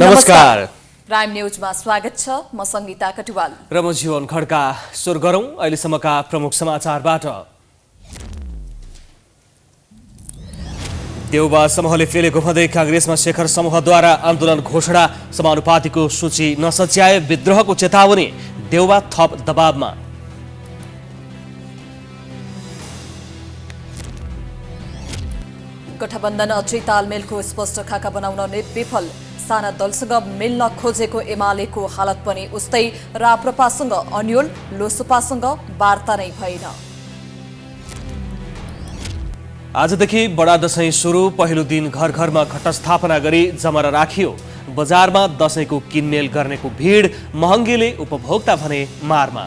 नमस्कार। प्राइम न्यूजमा स्वागत छ। म संगीता कटुवाल र म जीवन खड्का। सुरु गरौं अहिलेसम्मका प्रमुख समाचारबाट। देउबा समूहले फेलेको भन्दै कांग्रेसमा शेखर समूहद्वारा आन्दोलन घोषणा, समानुपातिको सूची नसच्याए विद्रोहको चेतावनी, देउबा थप दबावमा। गठबन्धन अझै तालमेलको स्पष्ट खाका बनाउन विफल, साना दलसँग मिल्न खोजेको एमालेको हालत पनि उस्तै, राप्रपासँग अन्यल, लोसपासँग वार्ता नै भएन। आजदेखि बडा दशैं सुरु, पहिलो दिन घर घरमा घटस्थापना गरी जमरा राखियो। बजारमा दशैंको किनमेल गर्नेको भिड, महँगीले उपभोक्ता भने मारमा।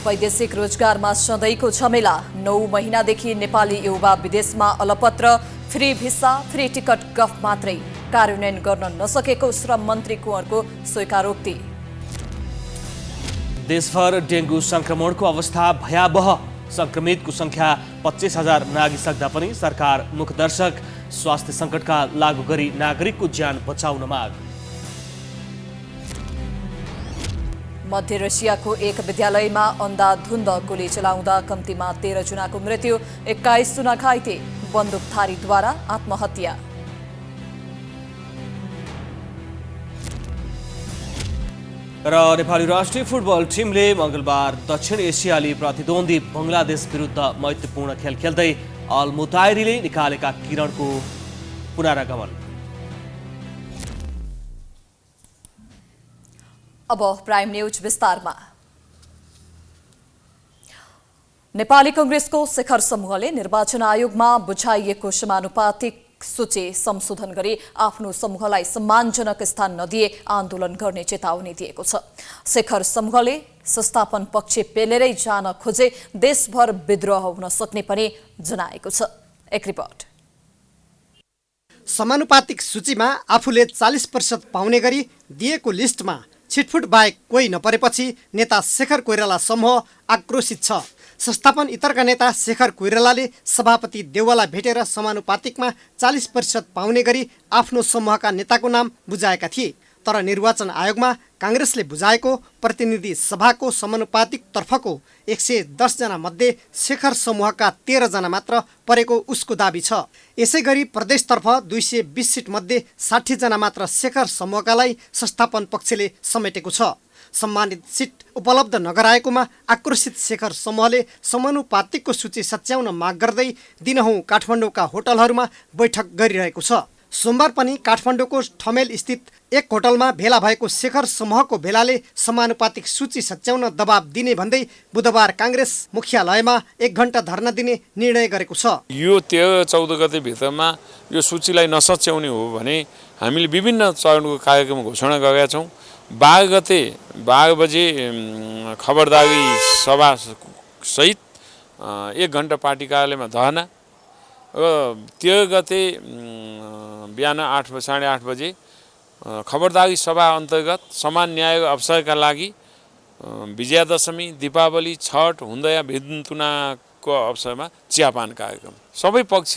वैदेशिक रोजगारमा सधैँको झमेला, 9 महिनादेखि नेपाली युवा विदेशमा अलपत्र, फ्री भिसा फ्री टिकट गफ मात्रै, कार्यान्वयन गर्न नसकेको श्रम मन्त्री कुँवरको स्वीकारोक्ति। देशभर डेंगू संक्रमणको अवस्था भयावह, संक्रमितको संख्या 25,000 नागिसक्दा पनि सरकार मुखदर्शक, स्वास्थ्य संकटका लागू गरी नागरिकको ज्यान बचाउन माग। मध्य रसियाको एक विद्यालयमा अन्धाधुन्द गोली चलाउँदा कम्तीमा 13 जनाको मृत्यु, 21 जना घाइते, बन्दुकधारीद्वारा आत्महत्या। र नेपाली राष्ट्रिय फुटबल टिमले मंगलबार दक्षिण एसियाली प्रतिद्वन्दी बंगलादेश विरुद्ध मैत्रीपूर्ण खेल खेल्दै अल मुतायरीले निकालेका किरणको पुनरागमन। अब प्राइम न्यूज विस्तारमा। नेपाली कांग्रेसको शेखर समूहले निर्वाचन आयोगमा बुझाइएको समानुपातिक सूची संशोधन गरी आफ्नो समूहलाई सम्मानजनक स्थान नदिए आन्दोलन गर्ने चेतावनी दिएको छ। शेखर समूहले संस्थापन पक्ष पेलेरै जान खोजे देशभर विद्रोह हुन सक्ने पनि जनाएको छ। एक रिपोर्ट। समानुपातिक सूचीमा आफूले 40% पाउने गरी दिएको लिस्टमा छिटफुट बाहेक कोही नपरेपछि नेता शेखर कोइराला समूह आक्रोशित छ। संस्थापन इतरका नेता शेखर कोइरालाले सभापति देउवालाई भेटेर समानुपातिकमा 40% पाउने गरी आफ्नो समूहका नेताको नाम बुझाएका थिए। तर निर्वाचन आयोगमा कांग्रेसले बुझाएको प्रतिनिधि सभाको समानुपातिक तर्फको 110 जना मध्ये शेखर समूहका 13 जना मात्र परेको उसको दाबी छ। यसैगरी प्रदेशतर्फ 220 सिट मध्ये 60 जना मात्र शेखर समूहकालाई संस्थापन पक्षले समेटेको छ। सम्मानित सिट उपलब्ध नगराएकोमा आक्रोशित शेखर समूहले समानुपातिकको सूची सच्याउन माग गर्दै दिनहुँ काठमाडौँका होटलहरूमा बैठक गरिरहेको छ। सोमबार पनि काठमाडौँको ठमेल स्थित एक होटलमा भेला भएको शेखर समूहको भेलाले समानुपातिक सूची सच्याउन दबाब दिने भन्दै बुधबार कांग्रेस मुख्यालयमा 1 घण्टा धरना दिने निर्णय गरेको छ। यो 14 गते भित्रमा यो सूचीलाई नसच्याउने हो भने हामीले विभिन्न चरणको कार्यक्रम घोषणा गरेका छौँ। 12 बजे खबरदारी सभा सहित 1 घण्टा पार्टी कार्यालयमा धरना र 13 गते बिहान 8:30 बजे खबरदारी सभा अन्तर्गत समान न्याय अवसरका लागि विजयादशमी, दीपावली, छठ, हुँदया भिन्तुनाको अवसरमा चियापान कार्यक्रम। सबै पक्ष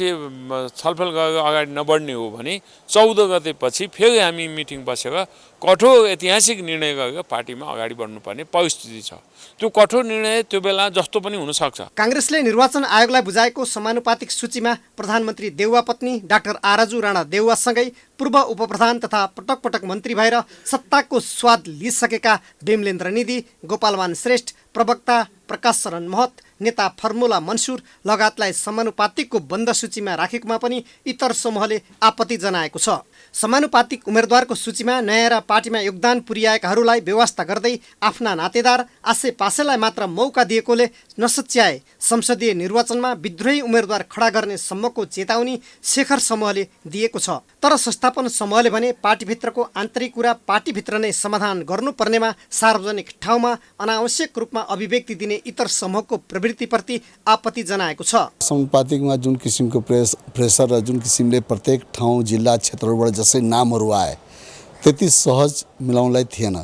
छलफल गरेर अगाडि नबढ्ने हो भने 14 गते पछि फेरि हामी मिटिङ बसेर कठोर ऐतिहासिक निर्णय गरेर पार्टीमा अगाडि बढ्नुपर्ने परिस्थिति छ। त्यो कठोर निर्णय त्यो बेला जस्तो पनि हुन सक्छ। कांग्रेसले निर्वाचन आयोगलाई बुझाएको समानुपातिक सूचीमा प्रधानमन्त्री देउवा पत्नी डाक्टर आराजु राणा देउवासँगै पूर्व उपप्रधान तथा पटक पटक मन्त्री भएर सत्ताको स्वाद लिइसकेका विमलेन्द्र निधि, गोपालमान श्रेष्ठ, प्रवक्ता प्रकाश शरण महत, नेता फर्मुला मन्सुर लगायतलाई समानुपातिकको बन्द सूचीमा राखेकोमा पनि इतर समूहले आपत्ति जनाएको छ। समानुपातिक उम्मेदवारको सूचीमा नयाँ र पार्टीमा योगदान पुर्याएकाहरूलाई व्यवस्था गर्दै आफ्ना नातेदार आसेपासेलाई मात्र मौका दिएकोले नसच्याए संसदीय निर्वाचनमा विद्रोही उम्मेदवार खडा गर्ने सम्मको चेतावनी शेखर समूहले दिएको छ। तर संस्थापन समूहले भने पार्टीभित्रको आन्तरिक कुरा पार्टीभित्र नै समाधान गर्नुपर्नेमा सार्वजनिक ठाउँमा अनावश्यक रूपमा अभिव्यक्ति दिने इतर समूहको प्रवृत्तिप्रति आपत्ति जनाएको छ। समानुपातिकमा जुन किसिमको प्रेसर र जुन किसिमले प्रत्येक ठाउँ जिल्ला क्षेत्रबाट जसै नामहरू आए त्यति सहज मिलाउनलाई थिएन।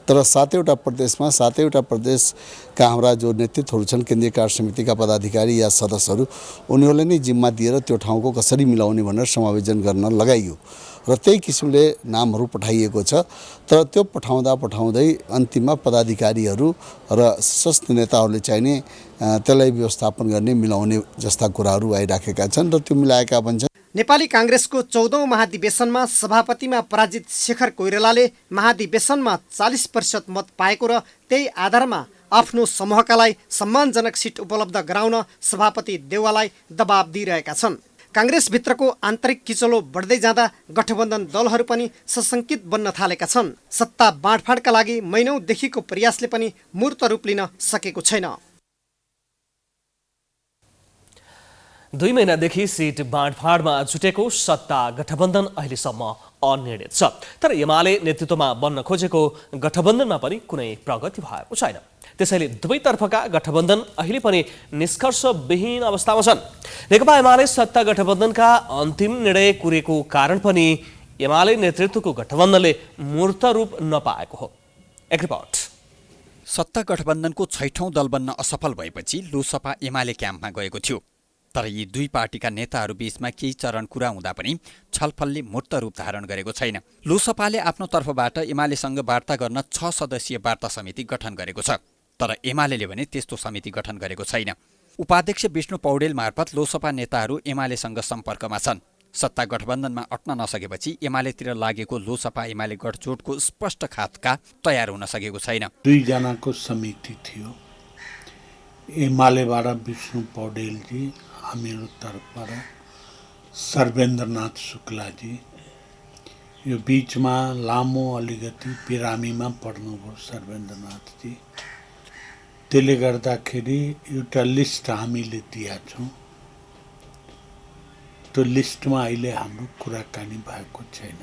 तर 7वटा प्रदेशमा 7वटा प्रदेशका हाम्रा जो नेतृत्वहरू छन् केन्द्रीय कार्य समितिका पदाधिकारी या सदस्यहरू उनीहरूले नै जिम्मा दिएर त्यो ठाउँको कसरी मिलाउने भनेर समायोजन गर्न लगाइयो र त्यही किसिमले नामहरू पठाइएको छ। तर त्यो पठाउँदै अन्तिममा पदाधिकारीहरू र सशक्त नेताहरूले चाहिने त्यसलाई व्यवस्थापन गर्ने मिलाउने जस्ता कुराहरू आइराखेका छन् र त्यो मिलाएका भन्छन्। नेपाली काङ्ग्रेसको 14औं महाधिवेशनमा सभापतिमा पराजित शेखर कोइरालाले महाधिवेशनमा 40% मत पाएको र त्यही आधारमा आफ्नो समूहका लागि सम्मानजनक सिट उपलब्ध गराउन सभापति देउवालाई दबाब दिइरहेका छन्। काङ्ग्रेसभित्रको आन्तरिक किचलो बढ्दै जाँदा गठबन्धन दलहरू पनि सशङ्कित बन्न थालेका छन्। सत्ता बाँडफाँडका लागि महिनौदेखिको प्रयासले पनि मूर्त रूप लिन सकेको छैन। 2 महिनादेखि सिट बाँडफाँडमा जुटेको सत्ता गठबन्धन अहिलेसम्म अनिर्णित छ। तर एमाले नेतृत्वमा बन्न खोजेको गठबन्धनमा पनि कुनै प्रगति भएको छैन। त्यसैले दुवैतर्फका गठबन्धन अहिले पनि निष्कर्षविहीन अवस्थामा छन्। नेकपा एमाले सत्ता गठबन्धनका अन्तिम निर्णय कुरेको कारण पनि एमाले नेतृत्वको गठबन्धनले मूर्त रूप नपाएको हो। एक रिपोर्ट। सत्ता गठबन्धनको 6औं दल बन्न असफल भएपछि लोसपा एमाले क्याम्पमा गएको थियो। तर यी दुई पार्टीका नेताहरू बीचमा केही चरण कुरा हुँदा पनि छलफलले मूर्त रूप धारण गरेको छैन। लोसपाले आफ्नो तर्फबाट एमालेसँग वार्ता गर्न 6 सदस्यीय वार्ता समिति गठन गरेको छ। तर एमालेले भने त्यस्तो समिति गठन गरेको छैन। उपाध्यक्ष विष्णु पौडेल मार्फत लोसपा नेताहरू एमालेसँग सम्पर्कमा छन्। सत्ता गठबन्धनमा अट्न नसकेपछि एमालेतिर लागेको लोसपा एमाले गठजोडको स्पष्ट खाका तयार हुन सकेको छैन। 2 जनाको समिति थियो। एमालेबाट विष्णु पौडेलजी, हामीहरू तर्फबाट सर्वेन्द्रनाथ शुक्लाजी। यो बीचमा लामो अलिकति बिरामीमा पर्नुभयो सर्वेन्द्रनाथजी। त्यसले गर्दाखेरि एउटा लिस्ट हामीले दिएका छौँ। त्यो लिस्टमा अहिले हाम्रो कुराकानी भएको छैन।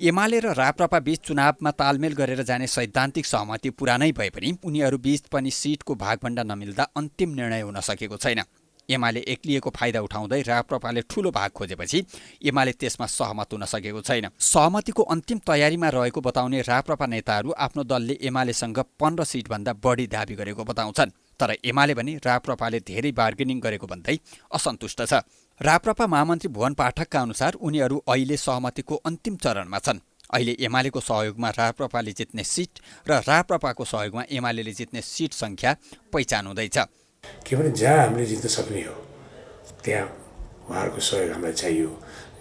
एमाले र राप्रपा बीच चुनावमा तालमेल गरेर जाने सैद्धान्तिक सहमति पुरानै भए पनि उनीहरू बीच पनि सिटको भागभण्डा नमिल्दा अन्तिम निर्णय हुन सकेको छैन। एमाले एक्लिएको फाइदा उठाउँदै राप्रपाले ठूलो भाग खोजेपछि एमाले त्यसमा सहमत हुन सकेको छैन। सहमतिको अन्तिम तयारीमा रहेको बताउने राप्रपा नेताहरू आफ्नो दलले एमालेसँग 15 सिटभन्दा बढी दाबी गरेको बताउँछन्। तर एमाले पनि राप्रपाले धेरै बार्गेनिङ गरेको भन्दै असन्तुष्ट छ। राप्रपा महामन्त्री भुवन पाठकका अनुसार उनीहरू अहिले सहमतिको अन्तिम चरणमा छन्। अहिले एमालेको सहयोगमा राप्रपाले जित्ने सिट र राप्रपाको सहयोगमा एमालेले जित्ने सिट सङ्ख्या पहिचान हुँदैछ। किनभने जहाँ हामीले जित्न सक्ने हो त्यहाँ उहाँहरूको सहयोग हामीलाई चाहियो।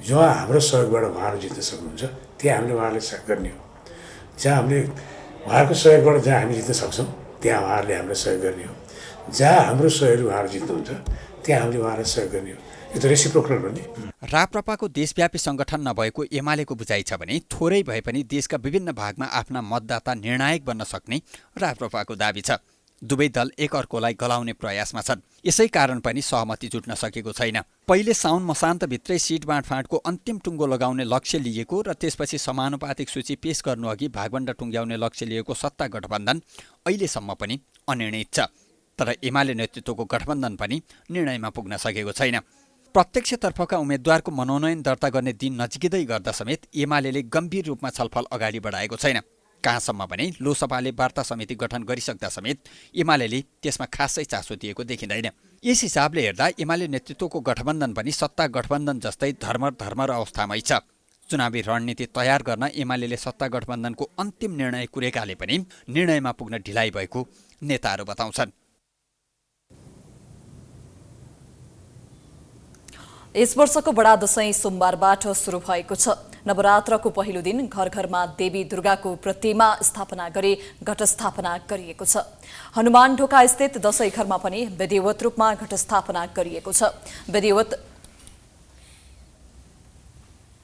जहाँ हाम्रो सहयोगबाट उहाँहरू जित्न सक्नुहुन्छ त्यहाँ हामीले उहाँहरूले सहयोग गर्ने हो। जहाँ हामीले उहाँहरूको सहयोगबाट जहाँ हामी जित्न सक्छौँ त्यहाँ उहाँहरूले हामीलाई सहयोग गर्ने हो। जहाँ हाम्रो सहयोग उहाँहरू जित्नुहुन्छ त्यहाँ हामीले उहाँहरूलाई सहयोग गर्ने हो। यो त रेसिप्रोकल हो नि। राप्रपाको देशव्यापी सङ्गठन नभएको एमालेको बुझाइ छ भने थोरै भए पनि देशका विभिन्न भागमा आफ्ना मतदाता निर्णायक बन्न सक्ने राप्रपाको दाबी छ। दुवै दल एकअर्कोलाई गलाउने प्रयासमा छन्। यसै कारण पनि सहमति जुट्न सकेको छैन। पहिले साउन मसान्तभित्रै सिट बाँडफाँडको अन्तिम टुङ्गो लगाउने लक्ष्य लिएको र त्यसपछि समानुपातिक सूची पेश गर्नुअघि भागभण्डा टुङ्ग्याउने लक्ष्य लिएको सत्ता गठबन्धन अहिलेसम्म पनि अनिर्णित छ। तर एमाले नेतृत्वको गठबन्धन पनि निर्णयमा पुग्न सकेको छैन। प्रत्यक्षतर्फका उम्मेद्वारको मनोनयन दर्ता गर्ने दिन नजिकै गर्दा समेत एमालेले गम्भीर रूपमा छलफल अगाडि बढाएको छैन। कहाँसम्म भने लोसपाले वार्ता समिति गठन गरिसक्दा समेत एमालेले त्यसमा खासै चासो दिएको देखिँदैन। यस हिसाबले हेर्दा एमाले नेतृत्वको गठबन्धन पनि सत्ता गठबन्धन जस्तै धर्मर अवस्थामै छ। चुनावी रणनीति तयार गर्न एमालेले सत्ता गठबन्धनको अन्तिम निर्णय कुरेकाले पनि निर्णयमा पुग्न ढिलाइ भएको नेताहरू बताउँछन्। यस वर्षको बडा दशैं सोमबारबाट सुरु भएको छ। नवरात्रको पहिलो दिन घर घरमा देवी दुर्गाको प्रतिमा स्थापना गरी घट स्थापना गरिएको छ। हनुमान ढोका स्थित दशैं घरमा पनि विधिवत रूपमा घट स्थापना गरिएको छ। विधिवत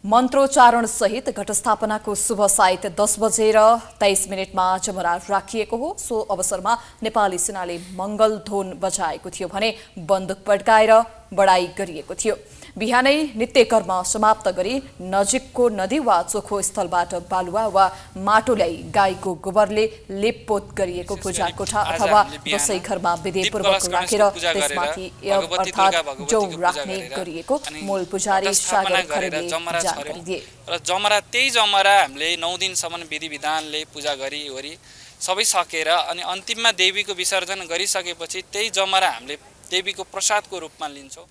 मन्त्रोच्चारण सहित घट स्थापनाको शुभ साइत 10:23 जमरा राखिएको हो। सो अवसरमा नेपाली सेनाले मंगल ध्वनि बजाएको थियो भने बन्दुक पड्काएर बढाई गरिएको थियो। बिहानै नित्यकर्म समाप्त गरी नजिकको नदी वा चोखो स्थलबाट बालुवा वा माटो ल्याई गाईको गोबरले लेपपोत गरिएको पूजा कोठा अथवा दशैं घरमा विधिपूर्वक राखेर त्यसमाथि अर्थात् जौ राख्ने गरिएको मूल पुजारी सागर खरेलले जानकारी दिए। र जमरा त्यही जमरा हामीले 9 दिनसम्म विधि विधानले पूजा गरी सबै सकेर अनि अन्तिममा देवीको विसर्जन गरिसकेपछि त्यही जमरा हामीले देवीको प्रसादको रूपमा लिन्छौँ।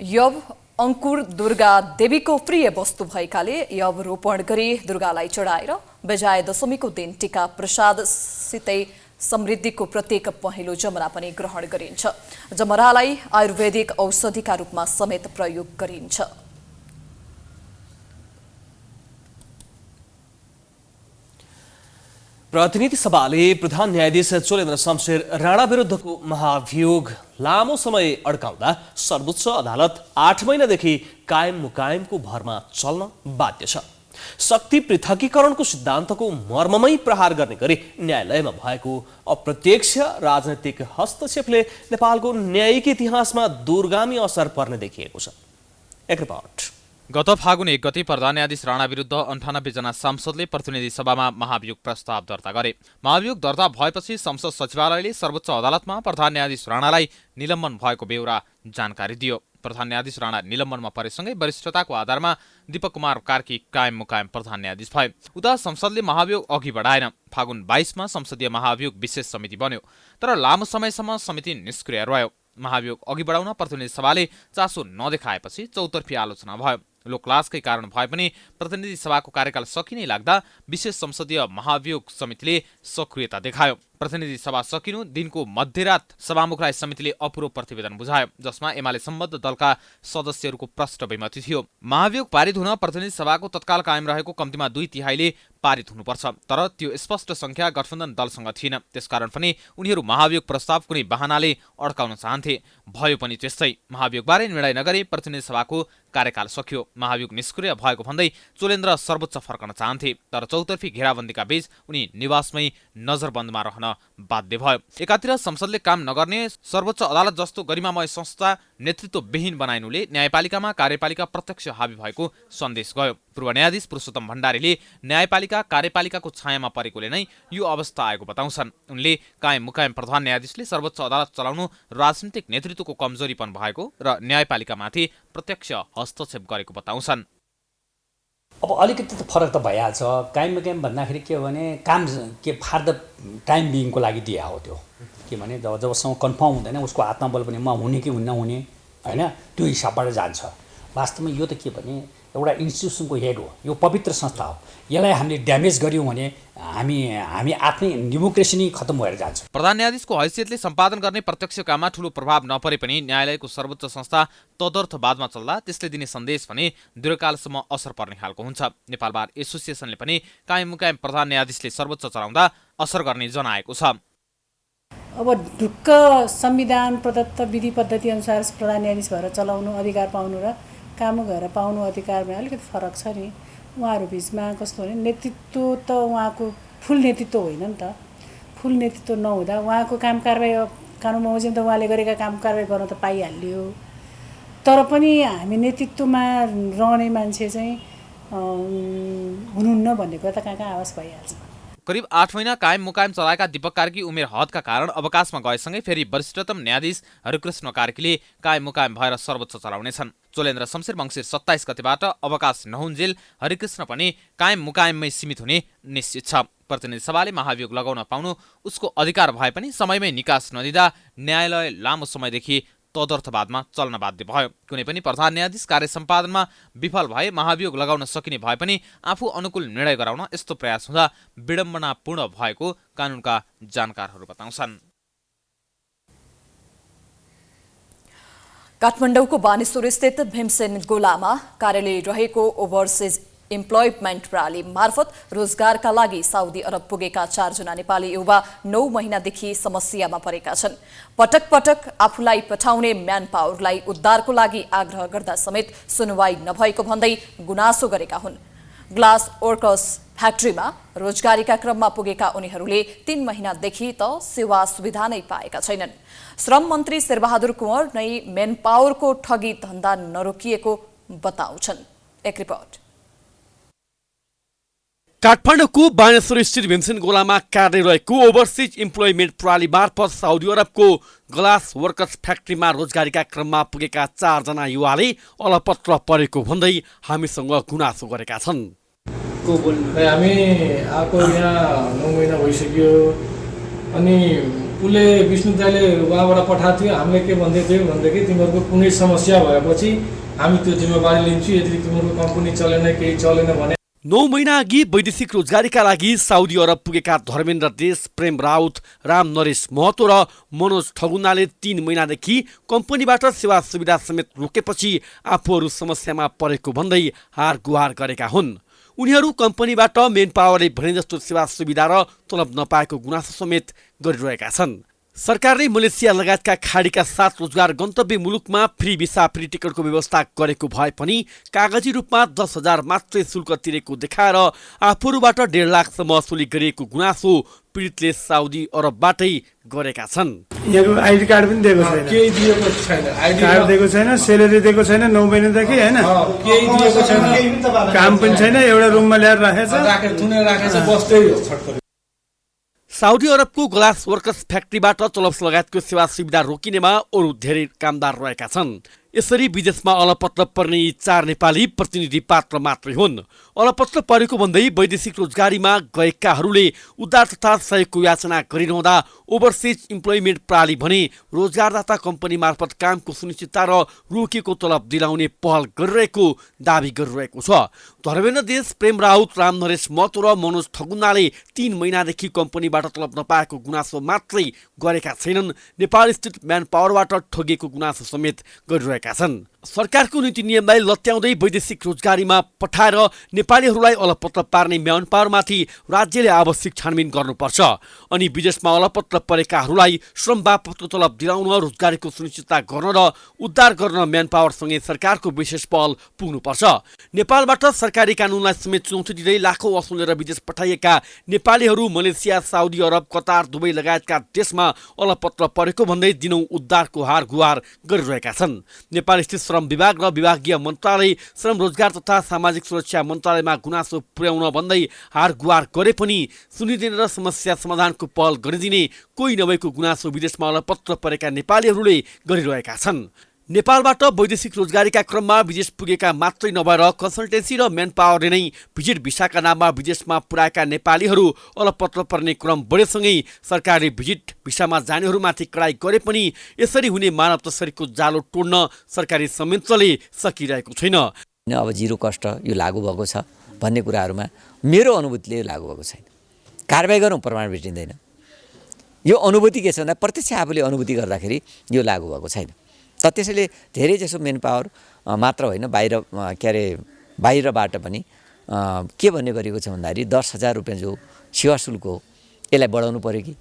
यव अंकुर दुर्गा देवीको प्रिय वस्तु भएकाले यव रोपण गरी दुर्गालाई चढाएर विजया दशमीको दिन टीका प्रसादसितै समृद्धिको प्रत्येक पहेँलो जमरा पनि ग्रहण गरिन्छ। जमरालाई आयुर्वेदिक औषधिका रूपमा समेत प्रयोग गरिन्छ। प्रतिनिधि सभाले प्रधान न्यायाधीश चोलेन्द्र शमशेर राणा विरुद्धको महाभियोग लामो समय अड्काउँदा सर्वोच्च अदालत 8 महिनादेखि कायम मुकायमको भरमा चल्न बाध्य छ। शक्ति पृथकीकरणको सिद्धान्तको मर्ममै प्रहार गर्ने गरी न्यायालयमा भएको अप्रत्यक्ष राजनैतिक हस्तक्षेपले नेपालको न्यायिक इतिहासमा दूरगामी असर पर्ने देखिएको छ। एक रिपोर्ट। गत फागुन 1 गते प्रधान न्यायाधीश राणा विरुद्ध 98 जना सांसदले प्रतिनिधि सभामा महाभियोग प्रस्ताव दर्ता गरे। महाभियोग दर्ता भएपछि संसद सचिवालयले सर्वोच्च अदालतमा प्रधान न्यायाधीश राणालाई निलम्बन भएको बेहोरा जानकारी दियो। प्रधान न्यायाधीश राणा निलम्बनमा परेसँगै वरिष्ठताको आधारमा दीपक कुमार कार्की कायम मुकायम प्रधान न्यायाधीश भए। उता संसदले महाभियोग अघि बढाएन। फागुन 22 मा संसदीय महाभियोग विशेष समिति बन्यो, तर लामो समयसम्म समिति निष्क्रिय रह्यो। महाभियोग अघि बढाउन प्रतिनिधि सभाले चासो नदेखाएपछि चौतर्फी आलोचना भयो। लोकलाजकै कारण भए पनि प्रतिनिधि सभाको कार्यकाल सकिनै लाग्दा विशेष संसदीय महाभियोग समितिले सक्रियता देखायो। प्रतिनिधि सभा सकिनु दिनको मध्यरात सभामुखलाई समितिले अपूरो प्रतिवेदन बुझायो, जसमा एमाले सम्बद्ध दलका सदस्यहरूको प्रष्ट बहुमति थियो। महाभियोग पारित हुन प्रतिनिधि सभाको तत्काल कायम रहेको कम्तीमा 2/3 पारित हुनुपर्छ, तर त्यो स्पष्ट संख्या गठबन्धन दलसँग थिएन। त्यसकारण पनि उनीहरू महाभियोग प्रस्ताव कुनै बहानाले अड्काउन चाहन्थे। भयो पनि त्यस्तै। महाभियोगबारे निर्णय नगरी प्रतिनिधि सभाको कार्यकाल सकियो। महाभियोग निष्क्रिय भएको भन्दै चोलेन्द्र सर्वोच्च फर्कन चाहन्थे, तर चौतर्फी घेराबन्दीका बीच उनी निवासमै नजरबन्दमा रहन बाध्य भयो। एकातिर संसदले काम नगर्ने सर्वोच्च अदालत जस्तो गरिमामय संस्था नेतृत्वविहीन बनाइनुले न्यायपालिकामा कार्यपालिका प्रत्यक्ष हावी भएको सन्देश गयो। पूर्व न्यायाधीश पुरुषोत्तम भण्डारीले न्यायपालिका कार्यपालिकाको छायामा परेकोले नै यो अवस्था आएको बताउँछन्। उनले कायम मुकायम प्रधान न्यायाधीशले सर्वोच्च अदालत चलाउनु राजनीतिक नेतृत्वको कमजोरीपन भएको र न्यायपालिकामाथि प्रत्यक्ष हस्तक्षेप गरेको बताउँछन्। अब अलिकति त फरक त भइहाल्छ। कायम मुकायम भन्दाखेरि के हो भने काम के फार द टाइम बिङको लागि दिए हो। त्यो के भने जबसम्म कन्फर्म हुँदैन उसको हातमा बल पनि म हुने कि हुन्न हुने होइन, त्यो हिसाबबाट जान्छ। वास्तवमा यो त के भने एउटा इन्स्टिट्युसनको हेड हो, यो पवित्र संस्था हो। यसलाई हामीले ड्यामेज गर्यौँ भने हामी आफ्नै डेमोक्रेसी नै खत्तम भएर जान्छ। प्रधान न्यायाधीशको हैसियतले सम्पादन गर्ने प्रत्यक्ष काममा ठूलो प्रभाव नपरे पनि न्यायालयको सर्वोच्च संस्था तदर्थवादमा चल्दा त्यसले दिने सन्देश भने दीर्घकालसम्म असर पर्ने खालको हुन्छ। नेपाल बार एसोसिएसनले पनि कायम मुकायम प्रधान न्यायाधीशले सर्वोच्च चलाउँदा असर गर्ने जनाएको छ। अब ढुक्क संविधान प्रदत्त विधि पद्धति अनुसार प्रधान न्यायाधीश भएर चलाउनु अधिकार पाउनु र काम गरेर पाउनु अधिकारमा अलिकति फरक छ नि। उहाँहरू बिचमा कस्तो भने नेतृत्व त उहाँको फुल नेतृत्व होइन नि त। फुल नेतृत्व नहुँदा उहाँको काम कारबाही कानुन बमोजिम त उहाँले गरेका काम कारबाही गर्न त पाइहाल्यो, तर पनि हामी नेतृत्वमा रहने मान्छे चाहिँ हुनुहुन्न भन्ने कुरा त कहाँ आवाज भइहाल्छ। करिब 8 महिना कायम मुकायम चलाएका दीपक कार्की उमेर हदका कारण अवकाशमा गएसँगै फेरि वरिष्ठतम न्यायाधीश हरिकृष्ण कार्कीले कायम मुकायम भएर सर्वोच्च चलाउनेछन्। चोलेन्द्र शमशेर मङ्सिर 27 गतेबाट अवकाश नहुन्जेल हरिकृष्ण पनि कायम मुकायममै सीमित हुने निश्चित छ। प्रतिनिधि सभाले महाभियोग लगाउन पाउनु उसको अधिकार भए पनि समयमै निकास नदिँदा न्यायालय लामो समयदेखि तदर्थवादमा चल्न बाध्य भयो। कुनै पनि प्रधान न्यायाधीश कार्य सम्पादनमा विफल भए महाभियोग लगाउन सकिने भए पनि आफू अनुकूल निर्णय गराउन यस्तो प्रयास हुँदा विडम्बनापूर्ण भएको कानुनका जानकारहरू बताउँछन्। काठमाडौँको बानेश्वर स्थित भीमसेन गोलामा कार्यालय रहेको ओभरसिज इम्प्लोइमेन्ट प्रणाली मार्फत रोजगारका लागि साउदी अरब पुगेका 4 जना नेपाली युवा 9 महिनादेखि समस्यामा परेका छन्। पटक पटक आफूलाई पठाउने म्यान पावरलाई उद्धारको लागि आग्रह गर्दा समेत सुनवाई नभएको भन्दै गुनासो गरेका हुन्। ग्लास वर्कर्स फ्याक्ट्रीमा रोजगारीका क्रममा पुगेका उनीहरूले 3 महिनादेखि त सेवा सुविधा नै पाएका छैनन्। श्रम मन्त्री शेरबहादुर कुँवर नै मेन पावरको ठगी धन्दा नरोकिएको बताउँछन्। एक रिपोर्ट। काठमाडौँको बानेश्वर स्थित भिन्सेन्ट गोलामा कार्यरहेको ओभरसिज इम्प्लोइमेन्ट प्रणाली मार्फत साउदी अरबको ग्लास वर्कर्स फ्याक्ट्रीमा रोजगारीका क्रममा पुगेका 4 जना युवाले अलपत्र परेको भन्दै हामीसँग गुनासो गरेका छन्। हामी आएको यहाँ 9 महिना भइसक्यो अनि उसले विष्णु दाइले उहाँबाट पठाएको थियो। हामीले के भन्दै थियो भनेदेखि तिमीहरूको कुनै समस्या भएपछि हामी त्यो जिम्मेवारी लिन्छु, यदि तिमीहरूको कम्पनी चलेन केही चलेन भने। 9 महिना अघि वैदेशिक रोजगारीका लागि साउदी अरब पुगेका धर्मेन्द्र देश, प्रेम राउत, राम नरेश महतो र मनोज ठगुनाले 3 महिनादेखि कम्पनीबाट सेवा सुविधा समेत रोकेपछि आफूहरू समस्यामा परेको भन्दै हार गुहार गरेका हुन्। उनीहरू कम्पनीबाट मेन पावरले भने जस्तो सेवा सुविधा र तलब नपाएको गुनासो समेत गरिरहेका छन्। सरकारले मलेसिया लगायतका खाडीका 7 रोजगार गन्तव्य मुलुकमा फ्री भिसा फ्री टिकटको व्यवस्था गरेको भए पनि कागजी रूपमा 10,000 मात्रै शुल्क तिरेको देखाएर आफूहरूबाट 1.5 लाखसम्म वसुली गरिएको गुनासो पीडितले साउदी अरबबाटै गरेका छन्। यहाँको आइडी कार्ड पनि दिएको छैन, केही दिएको छैन, आइडी कार्ड दिएको छैन, सेलेरी दिएको छैन 9 महिनादेखि हैन, केही दिएको छैन, काम पनि छैन, एउटा रुममा ल्याएर राखेछ बस्दै हो छटपट। साउदी अरबको ग्लास वर्कर्स फ्याक्ट्रीबाट तलब लगायतको सेवा सुविधा रोकिनेमा अरू धेरै कामदार रहेका छन्। यसरी विदेशमा अलपत्र पर्ने यी 4 नेपाली प्रतिनिधि पात्र मात्रै हुन्। अलपत्र परेको भन्दै वैदेशिक रोजगारीमा गएकाहरूले उद्धार तथा सहयोगको याचना गरिरहँदा ओभरसिज इम्प्लोइमेन्ट प्रणाली भने रोजगारदाता कम्पनी मार्फत कामको सुनिश्चितता र रोकिएको तलब दिलाउने पहल गरिरहेको दावी गरिरहेको छ। धर्मेन्द्र देश, प्रेम राउत, राम नरेश महतो र मनोज ठगुनाले 3 महिनादेखि कम्पनीबाट तलब नपाएको गुनासो मात्रै गरेका छैनन्, नेपाल स्थित म्यान पावरबाट ठगिएको गुनासो समेत गरिरहेका छन्। सरकारको नीति नियमलाई लत्याउँदै वैदेशिक रोजगारीमा पठाएर नेपालीहरूलाई अलपत्र पार्ने म्यान पावरमाथि राज्यले आवश्यक छानबिन गर्नुपर्छ अनि विदेशमा अलपत्र परेकाहरूलाई श्रम बापतको तलब दिलाउन, रोजगारीको सुनिश्चितता गर्न र उद्धार गर्न म्यान पावरसँगै सरकारको विशेष पहल पुग्नुपर्छ। नेपालबाट सरकारी कानुनलाई समेत चुनौती दिँदै लाखौं वसुलेर विदेश पठाइएका नेपालीहरू Malaysia, Saudi Arab, Qatar, Dubai लगायतका देशमा अलपत्र परेको भन्दै दिनौं उद्धारको हार गुहार गरिरहेका छन्। नेपाल स्थित श्रम विभाग र विभागीय मन्त्रालय, श्रम रोजगार तथा सामाजिक सुरक्षा मन्त्रालयमा गुनासो पुर्याउन भन्दै हार गुहार गरे पनि सुनिदिने र समस्या समाधानको पहल गरिदिने कोही नभएको गुनासो विदेशमा अलपत्र परेका नेपालीहरूले गरिरहेका छन्। नेपालबाट वैदेशिक रोजगारीका क्रममा विदेश पुगेका मात्रै नभएर कन्सल्टेन्सी र म्यान पावरले नै भिजिट भिसाका नाममा विदेशमा पुर्याएका नेपालीहरू अलपत्र पर्ने क्रम बढेसँगै सरकारले भिजिट भिसामा जानेहरूमाथि कडाई गरे पनि यसरी हुने मानव तस्करीको जालो तोड्न सरकारी संयन्त्रले सकिरहेको छैन। अब जिरो कस्ट यो लागू भएको छ भन्ने कुराहरूमा मेरो अनुभूतिले लागू भएको छैन। कारबाही गरौँ, प्रमाण भेटिँदैन। यो अनुभूति के छ भन्दा प्रत्यक्ष आफूले अनुभूति गर्दाखेरि यो लागू भएको छैन। त त्यसैले धेरै जसो मेन पावर मात्र होइन, बाहिरबाट पनि के भन्ने गरेको छ भन्दाखेरि 10,000 रुपियाँ जो सेवा शुल्क हो यसलाई बढाउनु पर्यो कि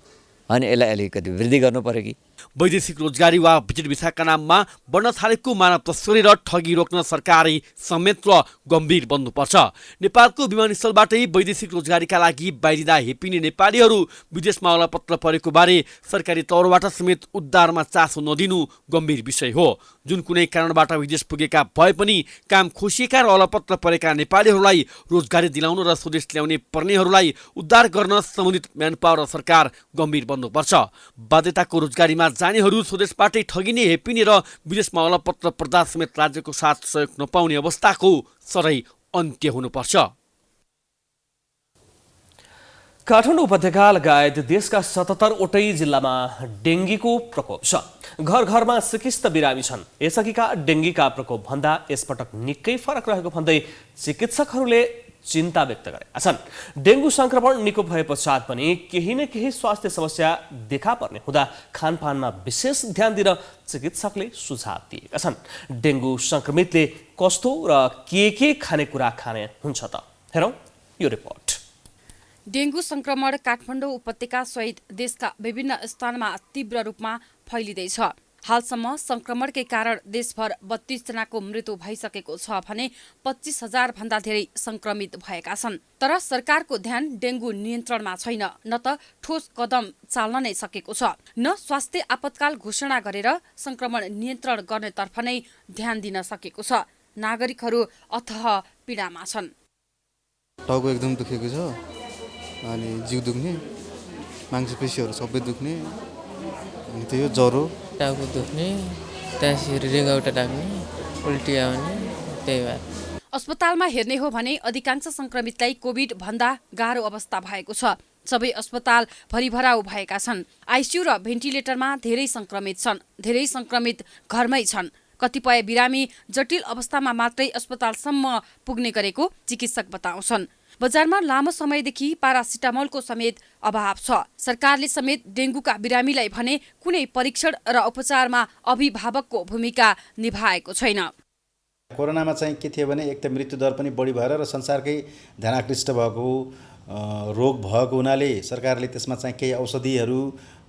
अनि यसलाई अलिकति वृद्धि गर्नु पर्यो कि। वैदेशिक रोजगारी वा भिजिट भिसाका नाममा बढ्न थालेको मानव तस्करी र ठगी रोक्न सरकारी संयन्त्र गम्भीर बन्नुपर्छ। नेपालको विमानस्थलबाटै वैदेशिक रोजगारीका लागि बाहिरिँदा हेपिने नेपालीहरू विदेशमा अलपत्र परेको बारे सरकारी तौरबाट समेत उद्धारमा चासो नदिनु गम्भीर विषय हो। जुन कुनै कारणबाट विदेश पुगेका भए पनि काम खोसिएका र अलपत्र परेका नेपालीहरूलाई रोजगारी दिलाउन र स्वदेश ल्याउने पर्नेहरूलाई उद्धार गर्न सम्बन्धित म्यान पावर र सरकार गम्भीर बन्नुपर्छ। बाध्यताको रोजगारीमा जानेहरू स्वदेशबाटै ठगिने, हेपिने र विदेशमा अलपत्र पर्दा समेत राज्यको साथ सहयोग नपाउने अवस्थाको सधैँ अन्त्य हुनुपर्छ। काठमाडौँ उपत्यका लगायत देशका 77 वटै जिल्लामा डेङ्गीको प्रकोप छ। घर घरमा सिकिस्त बिरामी छन्। यसअघिका डेङ्गीका प्रकोप भन्दा यसपटक निकै फरक रहेको भन्दै चिकित्सकहरूले चिन्ता व्यक्त गरेका छन्। डेङ्गु संक्रमण निको भए पश्चात पनि केही न केही स्वास्थ्य समस्या देखा पर्ने हुँदा खानपानमा विशेष ध्यान दिन चिकित्सकले सुझाव दिएका छन्। डेङ्गु संक्रमितले कस्तो र के खानेकुरा खाने हुन्छ त, हेरौँ यो रिपोर्ट। डेङ्गु संक्रमण काठमाडौँ उपत्यका सहित देशका विभिन्न स्थानमा तीव्र रूपमा फैलिँदैछ। हालसम्म संक्रमणकै कारण देशभर 32 जनाको मृत्यु भइसकेको छ भने 25,000 भन्दा धेरै संक्रमित भएका छन्। तर सरकारको ध्यान डेंगू नियन्त्रणमा छैन, न त ठोस कदम चाल्न नै सकेको छ, न स्वास्थ्य आपतकाल घोषणा गरेर संक्रमण नियन्त्रण गर्नेतर्फ नै ध्यान दिन सकेको छ। नागरिकहरू अथह पीडामा छन्। टाउको एकदम दुखेको छ, अनि जिउ दुख्ने, मांसपेशीहरू सबै दुख्ने, अनि त्यो ज्वरो, टाउको दुख्ने, त्यसरी रिङ्गौटा लाग्ने, उल्टी आउने, त्यही भएर अस्पतालमा हेर्ने हो भने अधिकांश संक्रमितलाई कोभिड भन्दा गाह्रो अवस्था भएको छ। सबै अस्पताल भरिभराउ भएका छन्। आइसियु र भेन्टिलेटरमा धेरै संक्रमित छन्। धेरै संक्रमित घरमै छन्। कतिपय बिरामी जटिल अवस्थामा मात्रै अस्पतालसम्म पुग्ने गरेको चिकित्सक बताउँछन्। बजारमा लामो समयदेखि पारासिटामोलको समेत अभाव छ। सरकारले समेत डेंगूका बिरामीलाई भने कुनै परीक्षण र उपचारमा अभिभावकको भूमिका निभाएको छैन। कोरोनामा चाहिँ के थियो भने एक त मृत्युदर पनि बढी भएर र संसारकै ध्यान आकृष्ट भएको रोग भएको हुनाले सरकारले त्यसमा चाहिँ केही औषधिहरू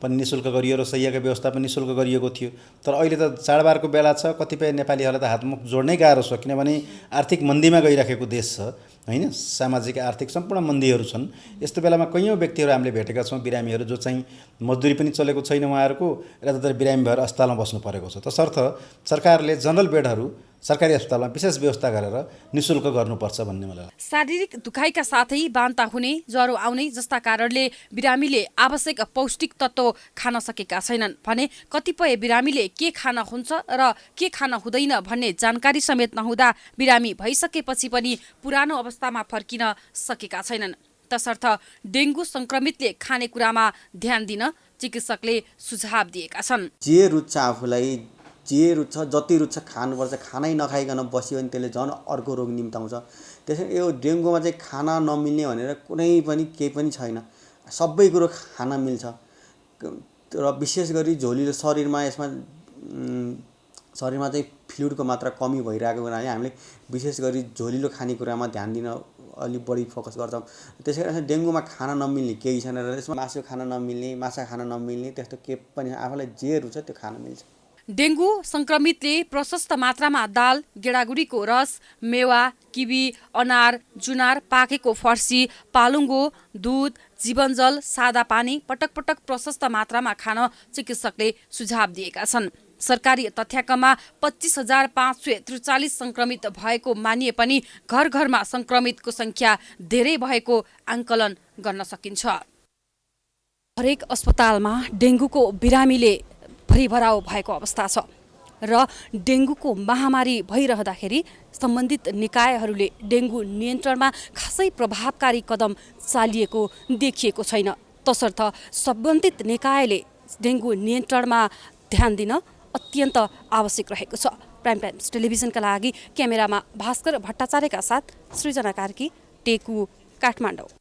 पनि निःशुल्क गरियो र शय्याको व्यवस्था पनि निःशुल्क गरिएको थियो। तर अहिले त चाडबाडको बेला छ, कतिपय नेपालीहरूलाई त हातमुख जोड्नै गाह्रो छ, किनभने आर्थिक मन्दीमा गइराखेको देश छ हैन, सामाजिक आर्थिक सम्पूर्ण मन्दीहरू छन्। यस्तो बेलामा कैयौँ व्यक्तिहरू हामीले भेटेका छौँ, बिरामीहरू जो चाहिँ मजदुरी पनि चलेको छैन, उहाँहरूको यताउता बिरामी भएर अस्पतालमा बस्नु परेको छ। तसर्थ सरकारले जनरल बेडहरू सरकारी अस्पतालमा विशेष व्यवस्था गरेर निःशुल्क गर्नुपर्छ भन्ने मलाई लाग्छ। शारीरिक दुखाइका साथै बान्ता हुने, ज्वरो आउने जस्ता कारणले बिरामीले आवश्यक पौष्टिक तत्त्व खान सकेका छैनन् भने कतिपय बिरामीले के खान हुन्छ र के खान हुँदैन भन्ने जानकारी समेत नहुँदा बिरामी भइसकेपछि पनि पुरानो अवस्थामा फर्किन सकेका छैनन्। तसर्थ डेंगू संक्रमितले खानेकुरामा ध्यान दिन चिकित्सकले सुझाव दिएका छन्। जे रुच्छ आफूलाई, जे रुच्छ, जति रुच्छ खानुपर्छ। खानै नखाइकन बस्यो भने त्यसले झन् अर्को रोग निम्ताउँछ। त्यसैले यो डेङ्गुमा चाहिँ खाना नमिल्ने भनेर कुनै पनि केही पनि छैन, सबै कुरो खान मिल्छ। र विशेष गरी झोलिलो शरीरमा चाहिँ फ्लुइडको मात्रा कमी भइरहेको हुनाले हामीले विशेष गरी झोलिलो खानेकुरामा ध्यान दिन अलिक बढी फोकस गर्छौँ। त्यसै कारण डेङ्गुमा खान नमिल्ने केही छैन र यसमा मासु खान नमिल्ने, माछा खान नमिल्ने त्यस्तो केही पनि आफूलाई जे रुच्छ त्यो खान मिल्छ। डेंगू संक्रमितले प्रशस्त मात्रामा दाल, गेडागुडीको रस, मेवा, किवी, अनार, जुनार, पाकेको फर्सी, पालुङ्गो, दूध, जीवनजल, सादा पानी पटक पटक प्रशस्त मात्रामा खान चिकित्सकले सुझाव दिएका छन्। सरकारी तथ्याङ्कमा 25,543 संक्रमित भएको मानिए पनि घर घरमा संक्रमितको संख्या धेरै भएको आंकलन गर्न सकिन्छ। हरेक अस्पतालमा डेंगूको बिरामीले भरिभराउ भएको अवस्था छ र डेंगूको महामारी भइरहँदाखेरि सम्बन्धित निकायहरूले डेंगू नियन्त्रणमा खासै प्रभावकारी कदम चालिएको देखिएको छैन। तसर्थ सम्बन्धित निकायले डेंगू नियन्त्रणमा ध्यान दिन अत्यन्त आवश्यक रहेको छ। प्राइम टाइम्स टेलिभिजनका लागि क्यामेरामा भास्कर भट्टाचार्यका साथ सृजना कार्की, टेकु, काठमाडौँ।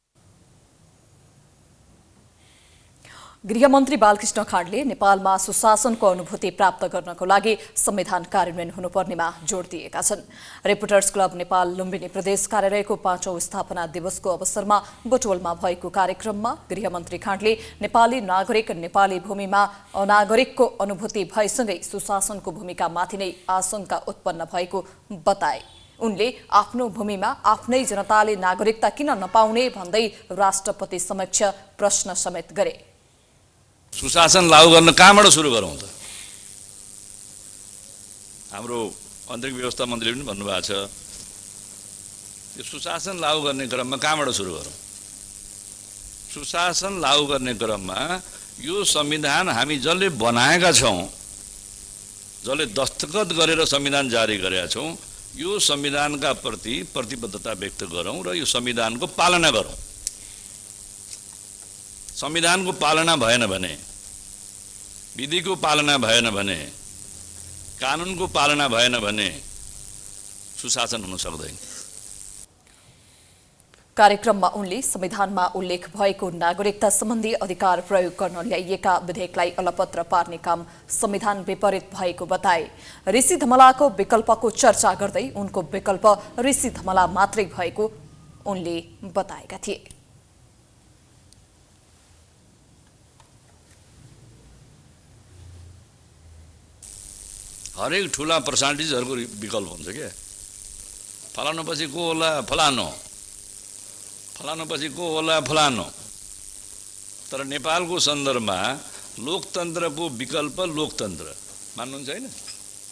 गृहमन्त्री बालकृष्ण खाँडले नेपालमा सुशासनको अनुभूति प्राप्त गर्नको लागि संविधान कार्यान्वयन हुनुपर्नेमा जोड दिएका छन्। रिपोर्टर्स क्लब नेपाल लुम्बिनी प्रदेश कार्यालयको 5औं स्थापना दिवसको अवसरमा बुटवलमा भएको कार्यक्रममा गृहमन्त्री खाँडले नेपाली नागरिक नेपाली भूमिमा अनागरिकको अनुभूति भएसँगै सुशासनको भूमिकामाथि नै आशंका उत्पन्न भएको बताए। उनले आफ्नो भूमिमा आफ्नै जनताले नागरिकता किन नपाउने भन्दै राष्ट्रपति समक्ष प्रश्न समेत गरे। सुशासन लागू गर्न कहाँबाट सुरु गरौँ त? हाम्रो आन्तरिक व्यवस्था मन्त्रीले पनि भन्नुभएको छ, यो सुशासन लागू गर्ने क्रममा कहाँबाट सुरु गरौँ? सुशासन लागू गर्ने क्रममा यो संविधान हामी जसले बनाएका छौँ, जसले दस्तखत गरेर संविधान जारी गरेका छौँ, यो संविधानका प्रति प्रतिबद्धता व्यक्त गरौँ र यो संविधानको पालना गरौँ। संविधानको पालना भएन भने, विधिको पालना भएन भने, कानुनको पालना भएन भने सुशासन हुन सक्दैन। कार्यक्रममा उनले संविधानमा उल्लेख भएको नागरिकता सम्बन्धी अधिकार प्रयोग गर्न ल्याइएका विधेयकलाई अलपत्र पार्ने काम संविधान विपरीत भएको बताए। ऋषि धमलाको विकल्पको चर्चा गर्दै उनको विकल्प ऋषि धमला मात्रै भएको उनले बताएका थिए। हरेक ठुला पर्सनालिटिजहरूको विकल्प हुन्छ क्या। फलानु पछि को होला फलानु, फलानु पछि को होला फलानु। तर नेपालको सन्दर्भमा लोकतन्त्रको विकल्प लोकतन्त्र मान्नुहुन्छ होइन?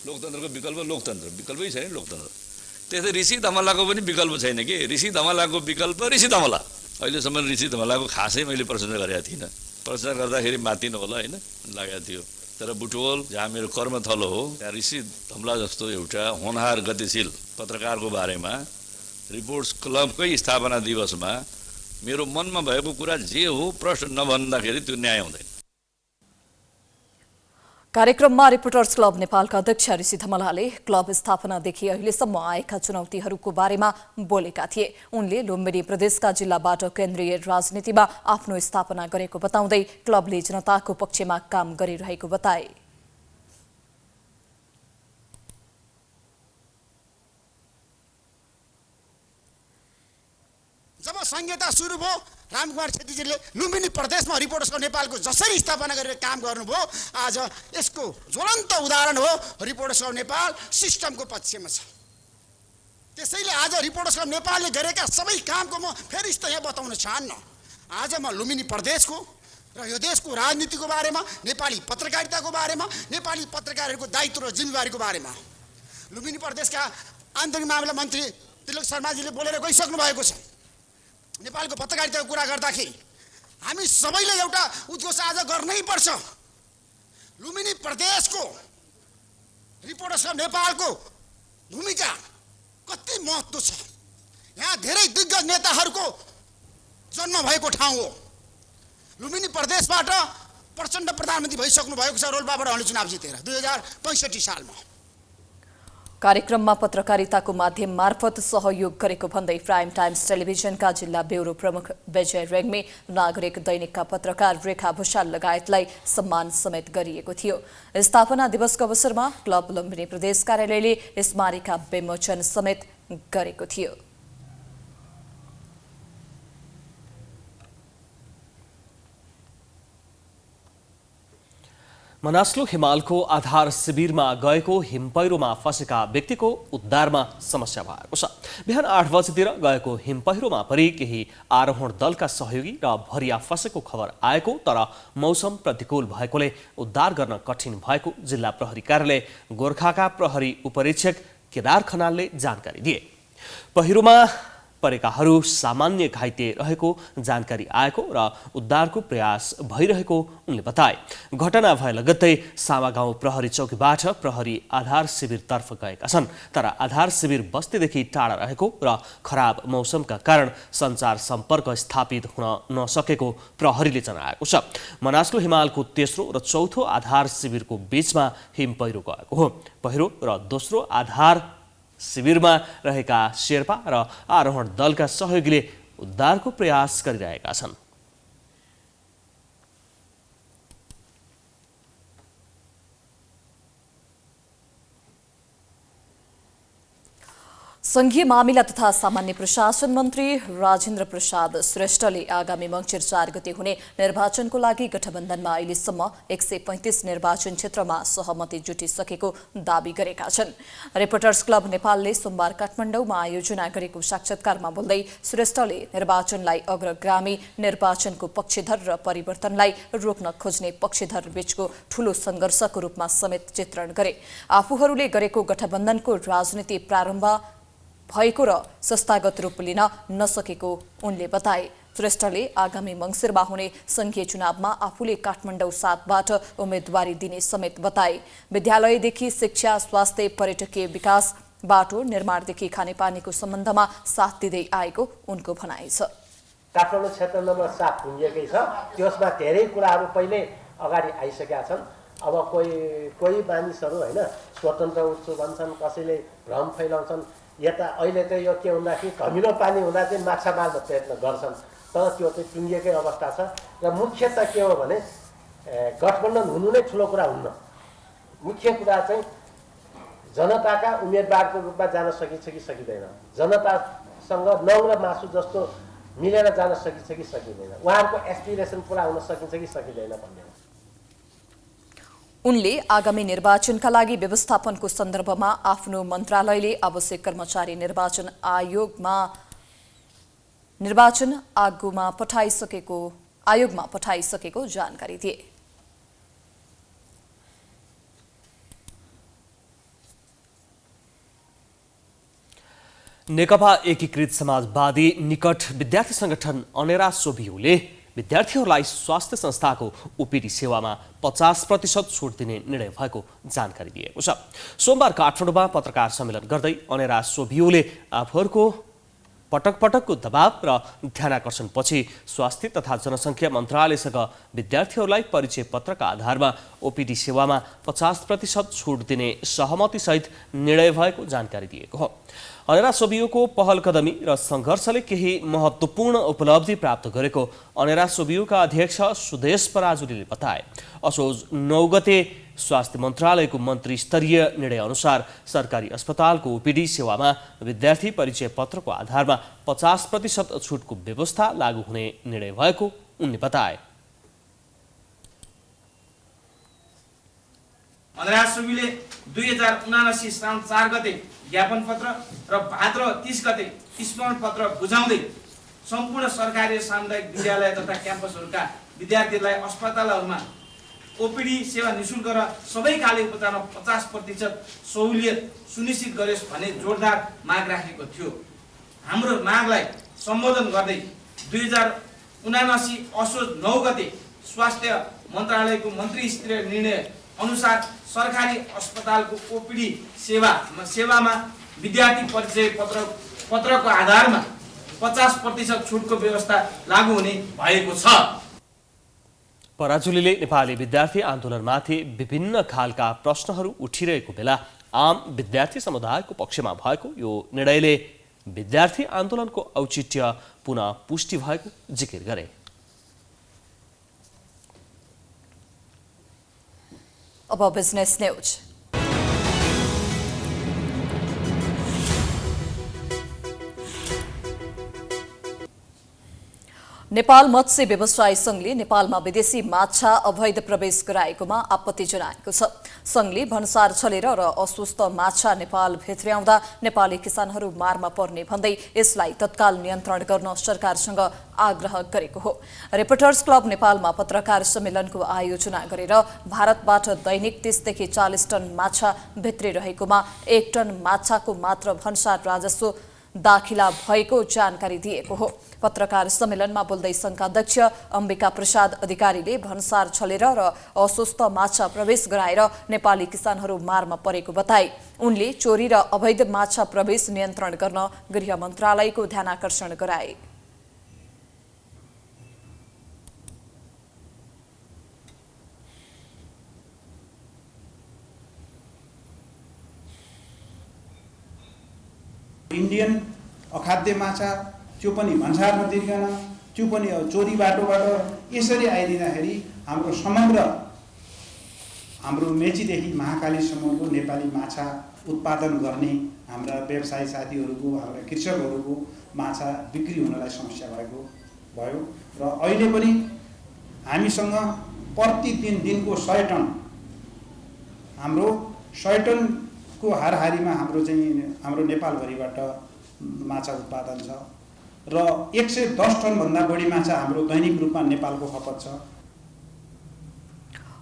लोकतन्त्रको विकल्प लोकतन्त्र, विकल्पै छैन लोकतन्त्र। त्यस्तै ऋषि धमलाको पनि विकल्प छैन कि। ऋषि धमलाको विकल्प ऋषि धमला। अहिलेसम्म ऋषि धमलाको खासै मैले प्रशंसा गरेका थिइनँ। प्रशंसा गर्दाखेरि मातिनु होला होइन लागेको थियो। तर बुटवल जहाँ मेरो कर्मथलो हो त्यहाँ ऋषि धमला जस्तो एउटा होनहार गतिशील पत्रकारको बारेमा रिपोर्ट्स क्लबकै स्थापना दिवसमा मेरो मनमा भएको कुरा जे हो प्रश्न नभन्दाखेरि त्यो न्याय हुँदैन। कार्यक्रममा रिपोर्टर्स क्लब नेपालका अध्यक्ष ऋषि धमलाले क्लब स्थापनादेखि अहिलेसम्म आएका चुनौतीहरूको बारेमा बोलेका थिए। उनले लुम्बिनी प्रदेशका जिल्लाबाट केन्द्रीय राजनीतिमा आफ्नो स्थापना गरेको बताउँदै क्लबले जनताको पक्षमा काम गरिरहेको बताए। जब संहिता सुरु भयो रामकुमार छेत्रीजीले लुम्बिनी प्रदेशमा रिपोर्टर्स क्लब नेपालको जसरी स्थापना गरेर काम गर्नुभयो, आज यसको ज्वलन्त उदाहरण हो रिपोर्टर्स क्लब नेपाल सिस्टमको पक्षमा छ। त्यसैले आज रिपोर्टर्स क्लब नेपालले गरेका सबै कामको म फेरि यहाँ बताउन चाहन्न। आज म लुम्बिनी प्रदेशको र यो देशको राजनीतिको बारेमा, नेपाली पत्रकारिताको बारेमा, नेपाली पत्रकारहरूको दायित्व र जिम्मेवारीको बारेमा लुम्बिनी प्रदेशका आन्तरिक मामला मन्त्री तिलक शर्माजीले बोलेर गइसक्नु भएको छ। नेपालको पत्रकारिताको कुरा गर्दाखेरि हामी सबैले एउटा उद्घोष आज गर्नै पर्छ। लुम्बिनी प्रदेशको रिपोर्टर्स क्लब नेपालको भूमिका कति महत्त्व छ। यहाँ धेरै दिग्गज नेताहरूको जन्म भएको ठाउँ हो। लुम्बिनी प्रदेशबाट प्रचण्ड प्रधानमन्त्री भइसक्नु भएको छ रोल्पाबाट उहाँले चुनाव जितेर 2065 सालमा। कार्यक्रममा पत्रकारिताको माध्यम मार्फत सहयोग गरेको भन्दै प्राइम टाइम्स टेलिभिजनका जिल्ला ब्युरो प्रमुख विजय रेग्मी, नागरिक दैनिकका पत्रकार रेखा भूषाल लगायतलाई सम्मान समेत गरिएको थियो। स्थापना दिवसको अवसरमा क्लब लुम्बिनी प्रदेश कार्यालयले स्मारिका विमोचन समेत गरेको थियो। मनास्लु हिमालको आधार शिविरमा गएको हिमपैह्रोमा फँसेका व्यक्तिको उद्धारमा समस्या भएको छ। बिहान 8 बजेतिर गएको हिमपैह्रोमा परि केही आरोहण दलका सहयोगी र भरिया फँसेको खबर आएको, तर मौसम प्रतिकूल भएकोले उद्धार गर्न कठिन भएको जिल्ला प्रहरी कार्यालय गोर्खाका प्रहरी उपरीक्षक केदार खनालले जानकारी दिए। पहिरोमा परेकाहरू सामान्य घाइते रहेको जानकारी आएको र उद्धारको प्रयास भइरहेको उनले बताए। घटना भए लगत्तै सामा गाउँ प्रहरी चौकीबाट प्रहरी आधार शिविरतर्फ गएका छन्, तर आधार शिविर बस्तीदेखि टाढा रहेको र खराब मौसमका कारण सञ्चार सम्पर्क स्थापित हुन नसकेको प्रहरीले जनाएको छ। मनास्लु हिमालको तेस्रो र चौथो आधार शिविरको बीचमा हिम पहिरो गएको हो। पहिरो र दोस्रो आधार शिविरमा रहेका शेर्पा र आरोहण दलका सहयोगीले उद्धारको प्रयास गरिरहेका छन्। संघीय मामिला तथा सामान्य प्रशासन मन्त्री राजेन्द्र प्रसाद श्रेष्ठले आगामी मङ्सिर 4 गते हुने निर्वाचनको लागि गठबन्धनमा अहिलेसम्म 135 निर्वाचन क्षेत्रमा सहमति जुटिसकेको दावी गरेका छन्। रिपोर्टर्स क्लब नेपालले सोमबार काठमाडौँमा आयोजना गरेको साक्षात्कारमा बोल्दै श्रेष्ठले निर्वाचनलाई अग्रगामी निर्वाचनको पक्षधर र परिवर्तनलाई रोक्न खोज्ने पक्षधर बीचको ठूलो सङ्घर्षको रूपमा समेत चित्रण गरे। आफूहरूले गरेको गठबन्धनको राजनीति प्रारम्भ भएको र संस्थागत रूप लिन नसकेको उनले बताए। श्रेष्ठले आगामी मङ्सिरमा हुने संघीय चुनावमा आफूले काठमाडौँ 7बाट उम्मेदवारी दिने समेत बताए। विद्यालयदेखि शिक्षा, स्वास्थ्य, पर्यटकीय विकास, बाटो निर्माणदेखि खानेपानीको सम्बन्धमा साथ दिँदै आएको उनको भनाइ छ। काठमाडौँ क्षेत्र नम्बर 7 पुगेकै छ। त्यसमा धेरै कुराहरू पहिले अगाडि आइसकेका छन्। अब कोही मानिसहरू हैन स्वतन्त्र उत्सु भन्छन्, कसैले भ्रम फैलाउँछन्। यता अहिले चाहिँ यो के हुँदाखेरि धमिलो पानी हुँदा चाहिँ माछा मार्न प्रयत्न गर्छन्, तर त्यो चाहिँ टुङ्गिएकै अवस्था छ। र मुख्य त के हो भने गठबन्धन हुनु नै ठुलो कुरा हुन्न। मुख्य कुरा चाहिँ जनताका उम्मेदवारको रूपमा जान सकिन्छ कि सकिँदैन, जनतासँग नौ र मासु जस्तो मिलेर जान सकिन्छ कि सकिँदैन, उहाँहरूको एस्पिरेसन पुरा हुन सकिन्छ कि सकिँदैन भन्ने। उनले आगामी निर्वाचनका लागि व्यवस्थापनको सन्दर्भमा आफ्नो मन्त्रालयले आवश्यक कर्मचारी निर्वाचन आयोगमा पठाइसकेको जानकारी दिए। नेकपा एकीकृत समाजवादी निकट विद्यार्थी संगठन अनेरा सोभियूले विद्यार्थीहरूलाई स्वास्थ्य संस्थाको ओपीडी सेवामा 50% छुट दिने निर्णय भएको जानकारी दिएको छ। सोमबार काठमाडौँमा पत्रकार सम्मेलन गर्दै अनेरा सोभियूले आफूहरूको पटकपटकको दबाव र ध्यानाकर्षणपछि स्वास्थ्य तथा जनसङ्ख्या मन्त्रालयसँग विद्यार्थीहरूलाई परिचय पत्रका आधारमा ओपीडी सेवामा 50% छुट दिने सहमतिसहित निर्णय भएको जानकारी दिएको हो। अनेरा सोभियूको पहल कदमी र सङ्घर्षले केही महत्त्वपूर्ण उपलब्धि प्राप्त गरेको अनेरा सोभियूका अध्यक्ष सुदेश पराजुलीले बताए। असोज 9 गते स्वास्थ्य मन्त्रालयको मन्त्री स्तरीय निर्णय अनुसार सरकारी अस्पतालको ओपीडी सेवामा विद्यार्थी परिचय पत्रको आधारमा 50% छुटको व्यवस्था लागू हुने निर्णय भएको उनले बताए। अनेरा सोभियूले 2079 श्रावण 4 गते ज्ञापन पत्र र भाद्र 30 गते स्मरण पत्र बुझाउँदै सम्पूर्ण सरकारी सामुदायिक विद्यालय तथा क्याम्पसहरूका विद्यार्थीहरूलाई अस्पतालहरूमा ओपीडी सेवा निःशुल्क र सबै कालीन उपचारमा 50% सहुलियत सुनिश्चित गरियोस् भन्ने जोरदार माग राखेको थियो। हाम्रो मागलाई सम्बोधन गर्दै 2079 असोज 9 गते स्वास्थ्य मन्त्रालयको मन्त्री स्तरीय निर्णय अनुसार सरकारी अस्पतालको ओपीडी सेवामा विद्यार्थी परिचय पत्रको आधारमा 50% छुटको व्यवस्था लागू हुने भएको छ। पराजुलीले नेपाली विद्यार्थी आन्दोलनमाथि विभिन्न खालका प्रश्नहरू उठिरहेको बेला आम विद्यार्थी समुदायको पक्षमा भएको यो निर्णयले विद्यार्थी आन्दोलनको औचित्य पुनः पुष्टि भएको जिकिर गरे। अब बिजनेस न्यूज। नेपाल मत्स्य व्यवसाय संघले नेपालमा विदेशी माछा अवैध प्रवेश गराएकोमा आपत्ति जनाएको छ। संघले भन्सार छलेर र अस्वस्थ माछा नेपाल भित्र्याउँदा नेपाली किसानहरू मारमा पर्ने भन्दै यसलाई तत्काल नियन्त्रण गर्न सरकारसँग आग्रह गरेको हो। रिपोर्टर्स क्लब नेपालमा पत्रकार सम्मेलनको आयोजना गरेर भारतबाट दैनिक 30 देखि 40 टन माछा भित्रिरहेकोमा 1 टन माछाको मात्र भन्सार राजस्व दाखिला भएको जानकारी दिएको हो। पत्रकार सम्मेलनमा बोल्दै संघका अध्यक्ष अम्बिका प्रसाद अधिकारीले भन्सार छलेर र अस्वस्थ माछा प्रवेश गराएर नेपाली किसानहरू मारमा परेको बताए। उनले चोरी र अवैध माछा प्रवेश नियन्त्रण गर्न गृह मन्त्रालयको ध्यानाकर्षण गराए। इन्डियन अखाद्य माछा त्यो पनि भन्सार नतिरिकन त्यो पनि चोरी बाटोबाट यसरी आइदिँदाखेरि हाम्रो समग्र हाम्रो मेचीदेखि महाकालीसम्मको नेपाली माछा उत्पादन गर्ने हाम्रा व्यवसायी साथीहरूको हाम्रा कृषकहरूको माछा बिक्री हुनलाई समस्या भयो र अहिले पनि हामीसँग प्रतिदिन दिनको 100 टन हाम्रो 100 टनको हाराहारीमा हाम्रो नेपालभरिबाट माछा उत्पादन छ र 110 टनभन्दा बढी माछा हाम्रो दैनिक रूपमा नेपालको खपत छ।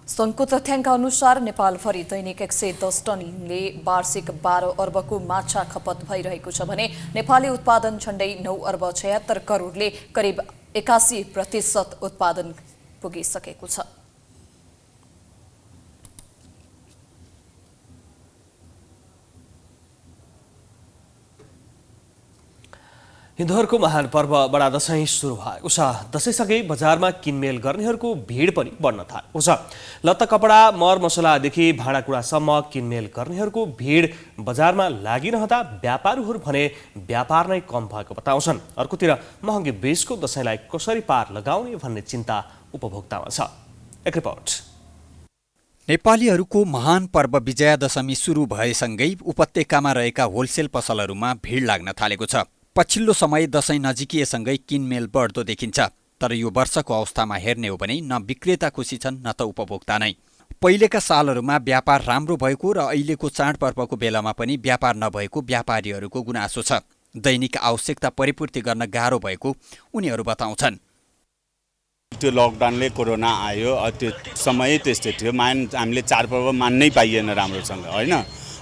संघको तथ्याङ्क अनुसार नेपालभरि दैनिक 110 टनले वार्षिक 12 अर्बको माछा खपत भइरहेको छ भने नेपाली उत्पादन झण्डै 9 अर्ब 76 करोडले करिब 81% उत्पादन पुगिसकेको छ। हिन्दूहरूको महान पर्व बडा दशैं सुरु भएको छ। दशैँसँगै बजारमा किनमेल गर्नेहरूको भिड पनि बढ्न थालेको छ। लत्ता कपडा मरमसलादेखि भाँडाकुँडासम्म किनमेल गर्नेहरूको भिड बजारमा लागिरहँदा व्यापारीहरू भने व्यापार नै कम भएको बताउँछन्। अर्कोतिर महँगी बेचको दशैँलाई कसरी पार लगाउने भन्ने चिन्ता उपभोक्तामा छ। एक रिपोर्ट। नेपालीहरूको महान पर्व विजयादशमी सुरु भएसँगै उपत्यकामा रहेका होलसेल पसलहरूमा भिड लाग्न थालेको छ। पछिल्लो समय दशैं नजिकिएसँगै किनमेल बढ्दो देखिन्छ। तर यो वर्षको अवस्थामा हेर्ने हो भने न विक्रेता खुसी छन् न त उपभोक्ता नै। पहिलेका सालहरूमा व्यापार राम्रो भएको र अहिलेको चाडपर्वको बेलामा पनि व्यापार नभएको व्यापारीहरूको गुनासो छ। दैनिक आवश्यकता परिपूर्ति गर्न गाह्रो भएको उनीहरू बताउँछन्। त्यो लकडाउनले कोरोना आयो, त्यो समय त्यस्तै थियो, हामीले चाडपर्व मान्नै पाइएन राम्रोसँग होइन।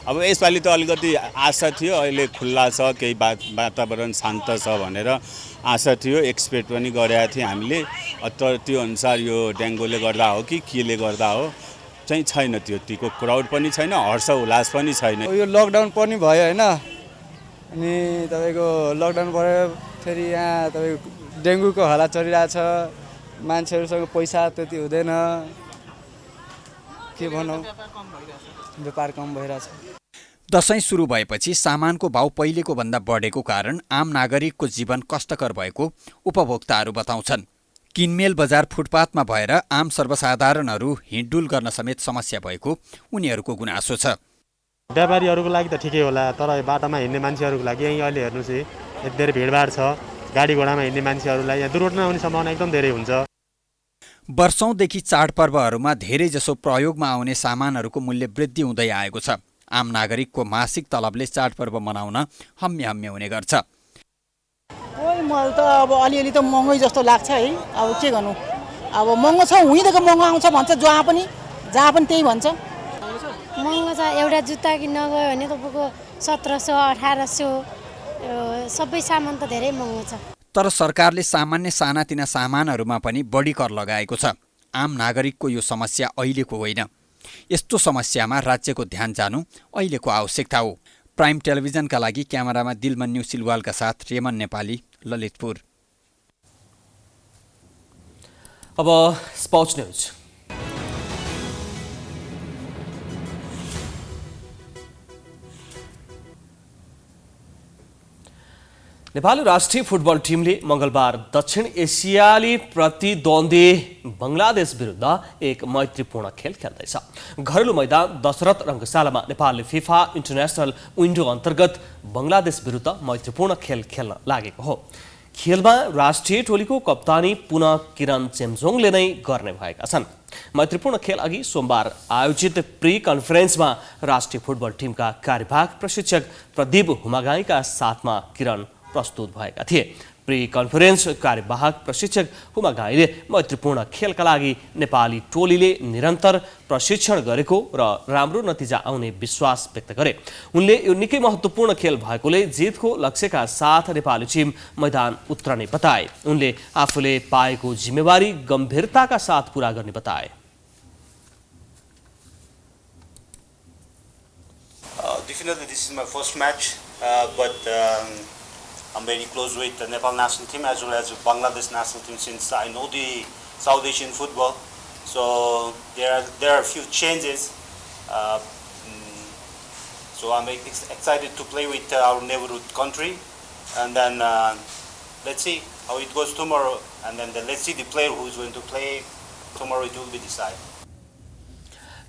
अब यसपालि त अलिकति आशा थियो, अहिले खुल्ला छ, केही वातावरण शान्त छ भनेर आशा थियो, एक्सपेक्ट पनि गरेका थियौँ हामीले। तर त्यो अनुसार यो डेङ्गुले गर्दा हो कि केले गर्दा हो चाहिँ छैन, त्योतिको क्राउड पनि छैन, हर्ष उल्लास पनि छैन। यो लकडाउन पनि भयो होइन, अनि तपाईँको लकडाउन भयो फेरि यहाँ तपाईँको डेङ्गुको हल्ला चलिरहेछ, मान्छेहरूसँग पैसा त्यति हुँदैन, के भनौँ, व्यापार कम भइरहेछ। दशैं सुरु भएपछि सामानको भाउ पहिलेको भन्दा बढेको कारण आम नागरिकको जीवन कष्टकर भएको उपभोक्ताहरू बताउँछन्। किनमेल बजार फुटपाथमा भएर आम सर्वसाधारणहरू हिँडडुल गर्न समेत समस्या भएको उनीहरूको गुनासो छ। व्यापारीहरूको लागि त ठिकै होला, तर बाटोमा हिँड्ने मान्छेहरूको लागि यहीँ अहिले हेर्नुहोस् यति धेरै भिडभाड छ, गाडी घोडामा हिँड्ने मान्छेहरूलाई यहाँ दुर्घटना हुने सम्भावना एकदम धेरै हुन्छ। वर्षौंदेखि चाडपर्वहरूमा धेरैजसो प्रयोगमा आउने सामानहरूको मूल्य वृद्धि हुँदै आएको छ। आम नागरिकको मासिक तलबले चाडपर्व मनाउन हम्मे हुने गर्छ। मलाई त अब अलिअलि त महँगै जस्तो लाग्छ है, अब के गर्नु, अब महँगो छ, उहीँदेखि महँगो आउँछ भन्छ, जहाँ पनि त्यही भन्छ। महँगो छ, एउटा जुत्ता किन्न गयो भने तपाईँको 1700-1800, सबै सामान त धेरै महँगो छ। तर सरकारले सामान्य सानातिना सामानहरूमा पनि बढी कर लगाएको छ। आम नागरिकको यो समस्या अहिलेको होइन, यस्तो समस्यामा राज्यको ध्यान जानु अहिलेको आवश्यकता हो। प्राइम टेलिभिजनका लागि क्यामेरामा दिलमन्यु सिलवालका साथ रेमन नेपाली, ललितपुर। अब स्पोर्ट्स न्यूज। नेपाली राष्ट्रिय फुटबल टिमले मंगलबार दक्षिण एसियाली प्रतिद्वन्दी बंगलादेश विरुद्ध एक मैत्रीपूर्ण खेल खेल्दैछ। घरेलु मैदान दशरथ रङ्गशालामा नेपालले फिफा इन्टरनेसनल विन्डो अन्तर्गत बंगलादेश विरुद्ध मैत्रीपूर्ण खेल खेल्न लागेको हो। खेलमा राष्ट्रिय टोलीको कप्तानी पुनः किरण चेम्जोङले नै गर्ने भएका छन्। मैत्रीपूर्ण खेल अघि सोमबार आयोजित प्री कन्फरेन्समा राष्ट्रिय फुटबल टिमका कार्यवाहक प्रशिक्षक प्रदीप हुमागाईका साथमा किरण प्रस्तुत भएका थिए। प्री कन्फरेन्स कार्यवाहक प्रशिक्षक हुमागाईले मैत्रीपूर्ण खेलका लागि नेपाली टोलीले निरन्तर प्रशिक्षण गरेको र राम्रो नतिजा आउने विश्वास व्यक्त गरे। उनले यो निकै महत्त्वपूर्ण खेल भएकोले जितको लक्ष्यका साथ नेपाली टिम मैदान उत्रने बताए। उनले आफूले पाएको जिम्मेवारी गम्भीरताका साथ पूरा गर्ने बताए। Definitely this is my first match, but I'm very close with the Nepal national team as well as the Bangladesh national team since I know the South Asian football. So there are a few changes. So I'm excited to play with our neighborhood country, and then let's see how it goes tomorrow, and then let's see the player who is going to play tomorrow. It will be decided.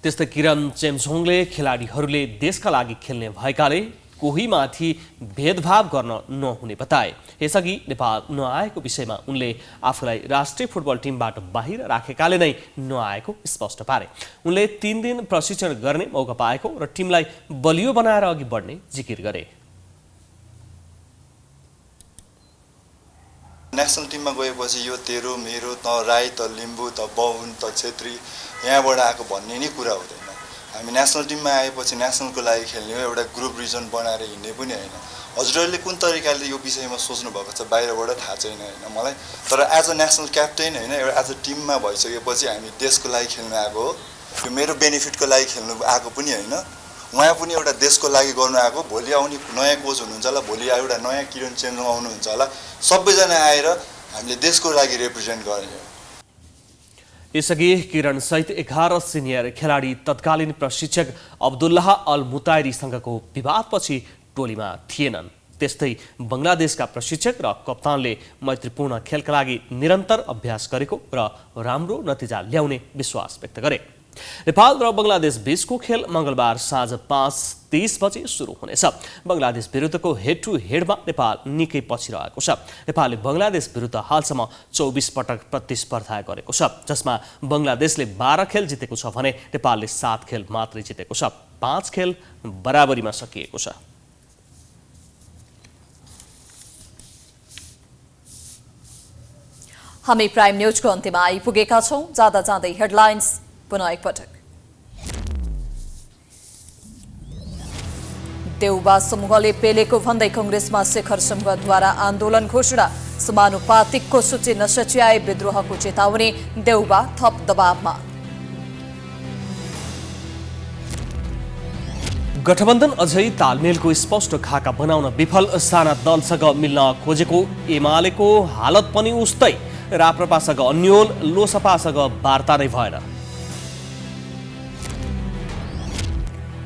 त्यस्तै किरण चेम्जोङले खेलाडीहरूले देशका लागि खेल्ने भएकाले कोहीमाथि भेदभाव गर्न नहुने बताए। यसअघि नेपाल नआएको विषयमा उनले आफूलाई राष्ट्रिय फुटबल टिमबाट बाहिर राखेकाले नै नआएको स्पष्ट पारे। उनले 3 दिन प्रशिक्षण गर्ने मौका पाएको र टिमलाई बलियो बनाएर अघि बढ्ने जिकिर गरे। नेसनल टिममा गएपछि यो तेरो मेरो त राई त लिम्बू त बाहुन त छेत्री यहाँबाट आएको भन्ने नै कुरा हुँदैन। हामी नेसनल टिममा आएपछि नेसनलको लागि खेल्ने हो, एउटा ग्रुप रिजन बनाएर हिँड्ने पनि होइन। हजुरहरूले कुन तरिकाले यो विषयमा सोच्नु भएको छ बाहिरबाट थाहा छैन होइन मलाई, तर एज अ नेसनल क्याप्टेन होइन एउटा एज अ टिममा भइसकेपछि हामी देशको लागि खेल्न आएको हो। यो मेरो बेनिफिटको लागि खेल्नु आएको पनि होइन, उहाँ पनि एउटा देशको लागि गर्नु आएको। भोलि आउने नयाँ कोच हुनुहुन्छ होला, भोलि एउटा नयाँ किरण चेम्जोङ आउनुहुन्छ होला, सबैजना आएर हामीले देशको लागि रिप्रेजेन्ट गर्ने हो। यसअघि किरण सहित 11 सिनियर खेलाडी तत्कालीन प्रशिक्षक अब्दुल्लाह अल मुतायरीसँगको विवादपछि टोलीमा थिएनन्। त्यस्तै बंगलादेशका प्रशिक्षक र कप्तानले मैत्रीपूर्ण खेलका लागि निरन्तर अभ्यास गरेको र राम्रो नतिजा ल्याउने विश्वास व्यक्त गरे। नेपाल र बंगलादेश बीचको खेल मंगलबार साँझ 5:30 बजे सुरु हुनेछ। बंगलादेश विरुद्धको हेड टु हेडमा नेपाल निकै पछि रहेको छ। नेपालले बंगलादेश विरुद्ध हालसम्म 24 पटक प्रतिस्पर्धा गरेको छ, जसमा बंगलादेशले 12 खेल जितेको छ भने नेपालले 7 खेल मात्रै जितेको छ। 5 खेल बराबरीमा सकिएको छ। हामी प्राइम न्यूजको अन्त्यमा आइपुगेका छौं। जाँदा जाँदै हेडलाइन्स पुनः एकपटक। देउबा समूहले पेलेको भन्दै कंग्रेसमा शेखर समूहद्वारा आन्दोलन घोषणा। समानुपातिकको सूची नसच्याए विद्रोहको चेतावनी। देउबा थप दबावमा। गठबन्धन अझै तालमेलको स्पष्ट खाका बनाउन विफल। साना दलसँग मिल्न खोजेको एमालेको हालत पनि उस्तै। राप्रपासँग अन्यल, लोसपासँग वार्ता नै भएन।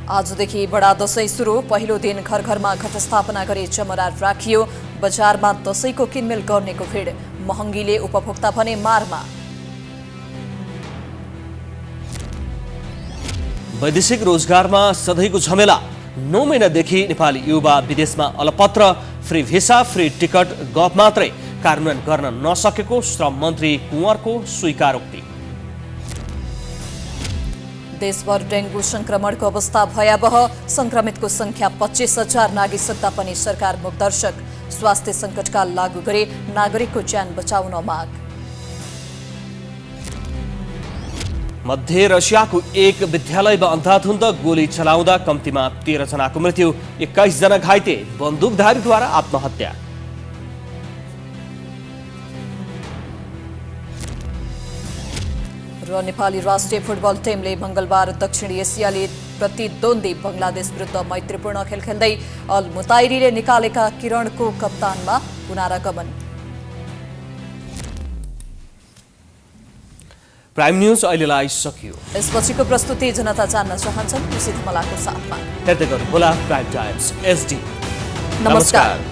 आजदेखि बडा दशैं सुरु। पहिलो दिन घर घरमा घटस्थापना गरी चमरा राखियो। बजारमा दशैंको किनमेल गर्नेको भिड। महँगीले उपभोक्ता भने मारमा। वैदेशिक रोजगारमा सधैँको झमेला। 9 महिनादेखि नेपाली युवा विदेशमा अलपत्र। फ्री भिसा, फ्री टिकट गफ मात्रै कार्यान्वयन गर्न नसकेको श्रम मन्त्री कुँवरको स्वीकारोक्ति। देशभर डेंगू संक्रमणको अवस्था भयावह। संक्रमितको संख्या 25,000 नागिसक्दा पनि सरकार मुखदर्शक। स्वास्थ्य संकटकाल लागू गरी नागरिकको ज्यान बचाउन माग। मध्य रसियाको एक विद्यालयमा अन्धाधुन्द गोली चलाउँदा कम्तीमा 13 जनाको मृत्यु, 21 जना घाइते। बन्दुकधारीद्वारा आत्महत्या। र नेपाली राष्ट्रिय फुटबल टिमले मंगलबार दक्षिण एसियाली प्रतिद्वन्दी बंगलादेश विरुद्ध मैत्रीपूर्ण खेल खेल्दै अल मुताइरीले निकालेका किरणको कप्तानमा पुनरागमन। प्राइम न्यूज अहिलेलाई सकियो। यसपछिको प्रस्तुति जनता जान्न चाहन्छन् कृषि धमलाको साथमा। हेर्दै गर्नुहोला प्राइम टाइम्स एसडी। नमस्कार।